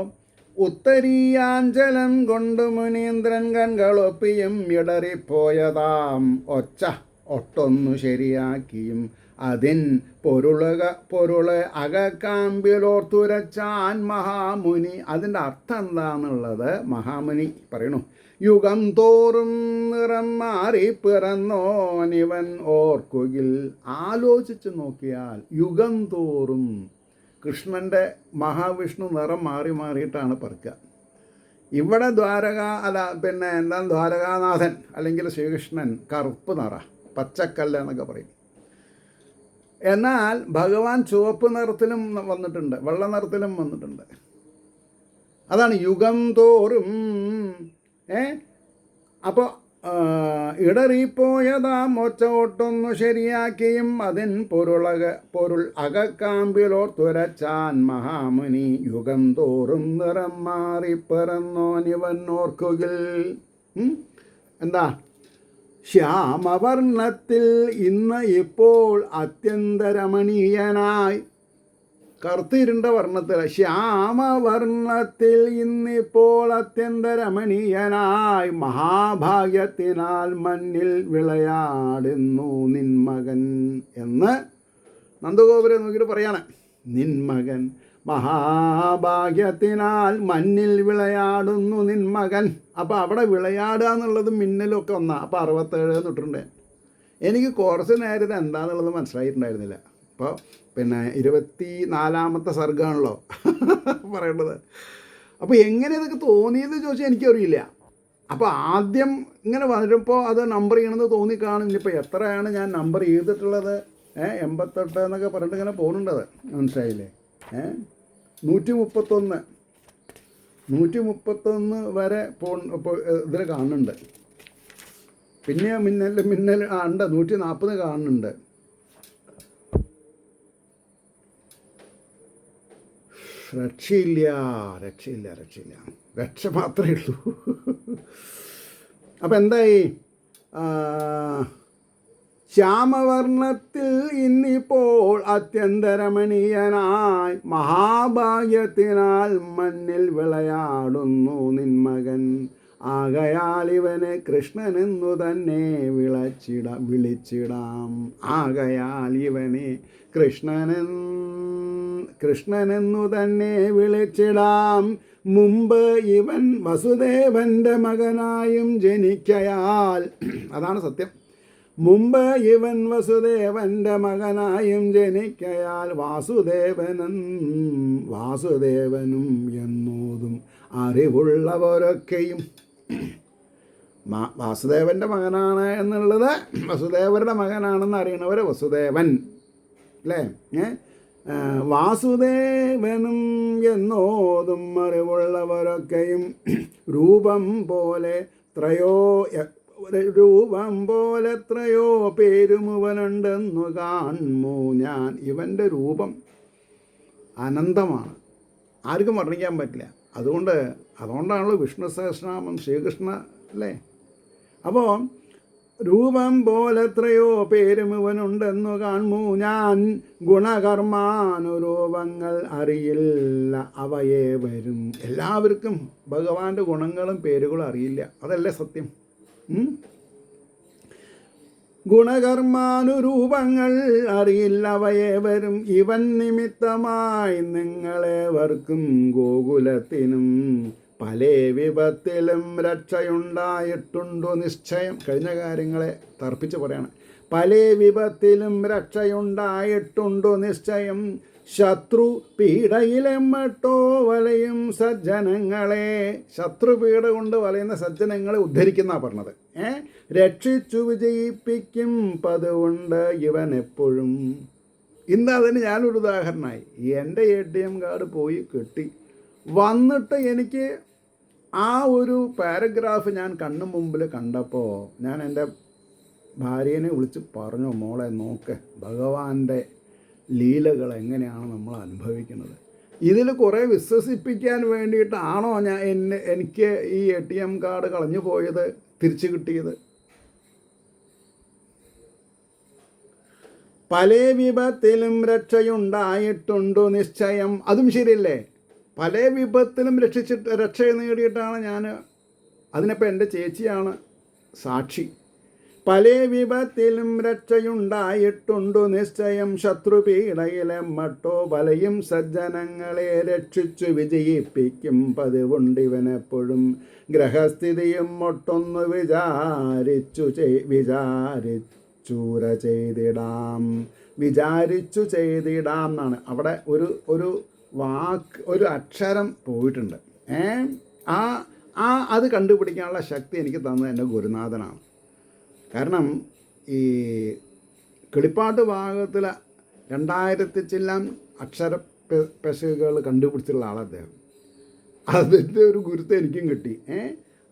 [SPEAKER 1] ഉത്തരീയാഞ്ചലം കൊണ്ട് മുനീന്ദ്രൻ കൺകളൊപ്പിയും ഇടറിപ്പോയതാം ഒച്ച ഒട്ടൊന്നു ശരിയാക്കിയും അതിൻ പൊരുള് അകക്കാമ്പിലോർത്തുരച്ചാൻ മഹാമുനി. അതിൻ്റെ അർത്ഥം എന്താണെന്നുള്ളത് മഹാമുനി പറയണു. യുഗം തോറും നിറം മാറി പിറന്നോനിവൻ ഓർക്കുകിൽ. ആലോചിച്ച് നോക്കിയാൽ യുഗം തോറും കൃഷ്ണൻ്റെ മഹാവിഷ്ണു നിറം മാറിയിട്ടാണ് പറക്കുക. ഇവിടെ ദ്വാരകാനാഥൻ അല്ലെങ്കിൽ ശ്രീകൃഷ്ണൻ കറുപ്പ് നിറ, പച്ചക്കല്ല് എന്നൊക്കെ പറയും. എന്നാൽ ഭഗവാൻ ചുവപ്പ് നിറത്തിലും വന്നിട്ടുണ്ട്, വെള്ള നിറത്തിലും വന്നിട്ടുണ്ട്. അതാണ് യുഗം തോറും. അപ്പോൾ ഇടറിപ്പോയതാം ഒച്ച ഒട്ടൊന്നു ശരിയാക്കിയും അതിൻ പൊരുൾ അകക്കാമ്പിലോർത്തുരച്ചാൻ മഹാമുനി. യുഗം തോറും നിറം മാറി പിറന്നോനിവൻ ഓർക്കുകിൽ. എന്താ? ശ്യാമവർണ്ണത്തിൽ ഇന്ന് ഇപ്പോൾ അത്യന്തരമണീയനായി. കറുത്തിരുണ്ട വർണ്ണത്തിൽ, ശ്യാമവർണ്ണത്തിൽ ഇന്നിപ്പോൾ അത്യന്തരമണീയനായി മഹാഭാഗ്യത്തിനാൽ മണ്ണിൽ വിളയാടുന്നു നിന്മകൻ എന്ന് നന്ദഗോപുരെ നോക്കിയിട്ട് പറയാണ്. നിന്മകൻ മഹാഭാഗ്യത്തിനാൽ മണ്ണിൽ വിളയാടുന്നു നിന്മകൻ. അപ്പോൾ അവിടെ വിളയാടുക എന്നുള്ളത് മിന്നലൊക്കെ ഒന്നാണ്. അപ്പോൾ 67 തൊട്ടിട്ടുണ്ട്. എനിക്ക് കുറച്ച് നേരത്തെ എന്താണെന്നുള്ളത് മനസ്സിലായിട്ടുണ്ടായിരുന്നില്ല. അപ്പോൾ 24ാമത്തെ സർഗ്ഗമാണല്ലോ പറയേണ്ടത്. അപ്പോൾ എങ്ങനെ ഇതൊക്കെ തോന്നിയത് ചോദിച്ചാൽ എനിക്കറിയില്ല. അപ്പോൾ ആദ്യം ഇങ്ങനെ വരുമ്പോൾ അത് നമ്പർ ചെയ്യണമെന്ന് തോന്നിക്കാണും. ഇനിയിപ്പോൾ എത്രയാണ് ഞാൻ നമ്പർ ചെയ്തിട്ടുള്ളത്? 88 എന്നൊക്കെ പറഞ്ഞിട്ട് ഇങ്ങനെ പോകുന്നുണ്ടത്. മനസ്സിലായില്ലേ? 131 വരെ ഇതിൽ കാണുന്നുണ്ട്. പിന്നെ മിന്നൽ ഉണ്ട്. 140 കാണുന്നുണ്ട്. രക്ഷയില്ല. രക്ഷ മാത്രമേ ഉള്ളൂ. അപ്പം എന്തായി? ശ്യാമവർണ്ണത്തിൽ ഇന്നിപ്പോൾ അത്യന്തരമണീയനായി മഹാഭാഗ്യത്തിനാൽ മണ്ണിൽ വിളയാടുന്നു നിന്മകൻ. ആകയാൽ ഇവനെ കൃഷ്ണനെന്നു തന്നെ വിളിച്ചിടാം. ആകയാൽ ഇവനെ കൃഷ്ണനെന്നു തന്നെ വിളിച്ചിടാം. മുമ്പ് ഇവൻ വസുദേവൻ്റെ മകനായും ജനിക്കയാൽ. അതാണ് സത്യം. മുമ്പ് ഇവൻ വസുദേവൻ്റെ മകനായും ജനിക്കയാൽ വാസുദേവനും എന്നോതും അറിവുള്ളവരൊക്കെയും. വാസുദേവൻ്റെ മകനാണ് എന്നുള്ളത്, വസുദേവരുടെ മകനാണെന്ന് അറിയണവർ വസുദേവൻ അല്ലേ? വാസുദേവനും എന്നോതും അറിവുള്ളവരൊക്കെയും രൂപം പോലെ എത്രയോ പേരുമുവനുണ്ടെന്നു കാണുമോ ഞാൻ. ഇവൻ്റെ രൂപം അനന്തമാണ്, ആർക്കും വർണ്ണിക്കാൻ പറ്റില്ല. അതുകൊണ്ടാണല്ലോ വിഷ്ണു സഹസ്രനാമം ശ്രീകൃഷ്ണ അല്ലേ? അപ്പോൾ രൂപം പോലെ എത്രയോ പേരും ഇവനുണ്ടെന്നു കാണുമോ ഞാൻ. ഗുണകർമാനുരൂപങ്ങൾ അറിയില്ല അവയെ വരും. എല്ലാവർക്കും ഭഗവാന്റെ ഗുണങ്ങളും പേരുകളും അറിയില്ല. അതല്ലേ സത്യം? ഗുണകർമാനുരൂപങ്ങൾ അറിയില്ലവയെ വരും. ഇവൻ നിമിത്തമായി നിങ്ങളേവർക്കും ഗോകുലത്തിനും പല വിപത്തിലും രക്ഷയുണ്ടായിട്ടുണ്ടു നിശ്ചയം. കഴിഞ്ഞ കാര്യങ്ങളെ തർപ്പിച്ച് പറയാണ്. പല വിപത്തിലും രക്ഷയുണ്ടായിട്ടുണ്ടു നിശ്ചയം. ശത്രു പീഡയിലെമ്മട്ടോ വലയും സജ്ജനങ്ങളെ. ശത്രുപീഡ കൊണ്ട് വലയുന്ന സജ്ജനങ്ങളെ ഉദ്ധരിക്കുന്ന പറഞ്ഞത്. രക്ഷിച്ചു വിജയിപ്പിക്കും പതിവുണ്ട് ഇവൻ എപ്പോഴും. ഇന്ന് അതിന് ഞാനൊരു ഉദാഹരണമായി. എൻ്റെ ATM കാർഡ് പോയി കിട്ടി. വന്നിട്ട് എനിക്ക് ആ ഒരു പാരഗ്രാഫ് ഞാൻ കണ്ണു മുമ്പിൽ കണ്ടപ്പോൾ ഞാൻ എൻ്റെ ഭാര്യനെ വിളിച്ച് പറഞ്ഞു, മോളെ നോക്ക്, ഭഗവാന്റെ ലീലകൾ എങ്ങനെയാണ് നമ്മൾ അനുഭവിക്കുന്നത്. ഇതിൽ കുറേ വിശ്വസിപ്പിക്കാൻ വേണ്ടിയിട്ടാണോ എനിക്ക് ഈ ATM കാർഡ് കളഞ്ഞു പോയത് തിരിച്ചു കിട്ടിയത്? പല വിപത്തിലും രക്ഷയുണ്ടായിട്ടുണ്ടു നിശ്ചയം. അതും ശരിയല്ലേ? പല വിപത്തിലും രക്ഷ നേടിയിട്ടാണ് ഞാൻ. അതിനിപ്പോൾ എൻ്റെ ചേച്ചിയാണ് സാക്ഷി. പല വിപത്തിലും രക്ഷയുണ്ടായിട്ടുണ്ടു നിശ്ചയം, ശത്രുപീഡയിലെ മട്ടോ വലയും സജ്ജനങ്ങളെ രക്ഷിച്ചു വിജയിപ്പിക്കും പതിവുണ്ടിവനെപ്പോഴും. ഗ്രഹസ്ഥിതിയും ഒട്ടൊന്നു വിചാരിച്ചു ചെയ്തിടാം എന്നാണ് അവിടെ ഒരു വാക്ക്, ഒരു അക്ഷരം പോയിട്ടുണ്ട്. അത് കണ്ടുപിടിക്കാനുള്ള ശക്തി എനിക്ക് തന്നത് എൻ്റെ ഗുരുനാഥനാണ്. കാരണം ഈ കിളിപ്പാട്ട് ഭാഗത്തിൽ 2000 ചില്ലാം അക്ഷര പെശകുകൾ കണ്ടുപിടിച്ചുള്ള ആളാണ് അദ്ദേഹം. അതിൻ്റെ ഒരു ഗുരുത്വം എനിക്കും കിട്ടി.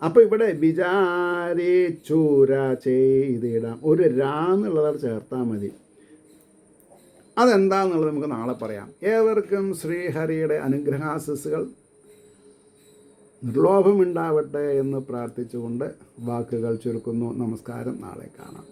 [SPEAKER 1] അപ്പോൾ ഇവിടെ വിചാരിച്ചൂര ചെയ്തിടാം, ഒരു രാ എന്നുള്ളതാണ് ചേർത്താൽ മതി. അതെന്താണെന്നുള്ളത് നമുക്ക് നാളെ പറയാം. ഏവർക്കും ശ്രീഹരിയുടെ അനുഗ്രഹാശിസ്സുകൾ നിർലോഭമുണ്ടാവട്ടെ എന്ന് പ്രാർത്ഥിച്ചുകൊണ്ട് വാക്കുകൾ ചുരുക്കുന്നു. നമസ്കാരം. നാളെ കാണാം.